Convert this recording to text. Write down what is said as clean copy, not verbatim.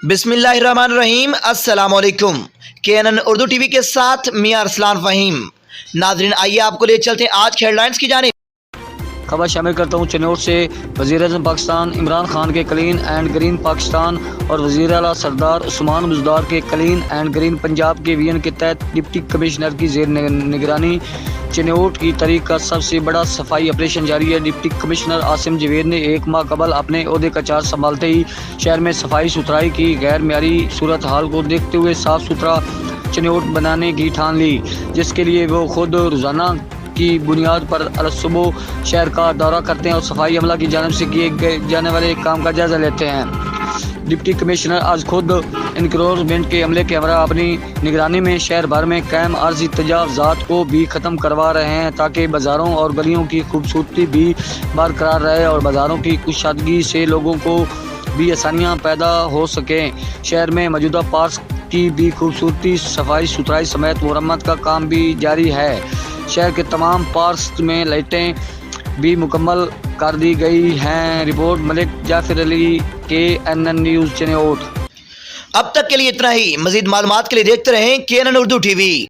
بسم اللہ الرحمن الرحیم۔ السلام علیکم۔ کےتحت اردو ٹی وی کے ساتھ میاں ارسلان فہیم۔ ناظرین آئیے آپ کو لے چلتے ہیں آج کے ہیڈ لائنز کی جانب۔ خبر شامل کرتا ہوں چنیوٹ سے۔ وزیر اعظم پاکستان عمران خان کے کلین اینڈ گرین پاکستان اور وزیر اعلیٰ سردار عثمان بزدار کے کلین اینڈ گرین پنجاب کے ویژن کے تحت ڈپٹی کمشنر کی زیر نگرانی چنیوٹ کی تاریخ کا سب سے بڑا صفائی آپریشن جاری ہے۔ ڈپٹی کمشنر عاصم جاوید نے 1 ماہ قبل اپنے عہدے کا چارج سنبھالتے ہی شہر میں صفائی ستھرائی کی غیر معیاری صورتحال کو دیکھتے ہوئے صاف ستھرا چنیوٹ بنانے کی ٹھان لی، جس کے لیے وہ خود روزانہ کی بنیاد پر صبح شہر کا دورہ کرتے ہیں اور صفائی عملہ کی جانب سے کیے جانے والے کام کا جائزہ لیتے ہیں۔ ڈپٹی کمشنر آج خود انکروچمنٹ کے عملے کے ہمراہ اپنی نگرانی میں شہر بھر میں قائم عارضی تجاوزات کو بھی ختم کروا رہے ہیں، تاکہ بازاروں اور گلیوں کی خوبصورتی بھی برقرار رہے اور بازاروں کی کشادگی سے لوگوں کو بھی آسانیاں پیدا ہو سکیں۔ شہر میں موجودہ پارکس کی بھی خوبصورتی، صفائی ستھرائی سمیت مرمت کا کام بھی جاری ہے۔ شہر کے تمام پارکس میں لائٹیں بھی مکمل کر دی گئی ہیں۔ رپورٹ ملک جعفر علی، KNN نیوز چنیوٹ۔ اب تک کے لیے اتنا ہی۔ مزید معلومات کے لیے دیکھتے رہیں KNN اردو ٹی وی۔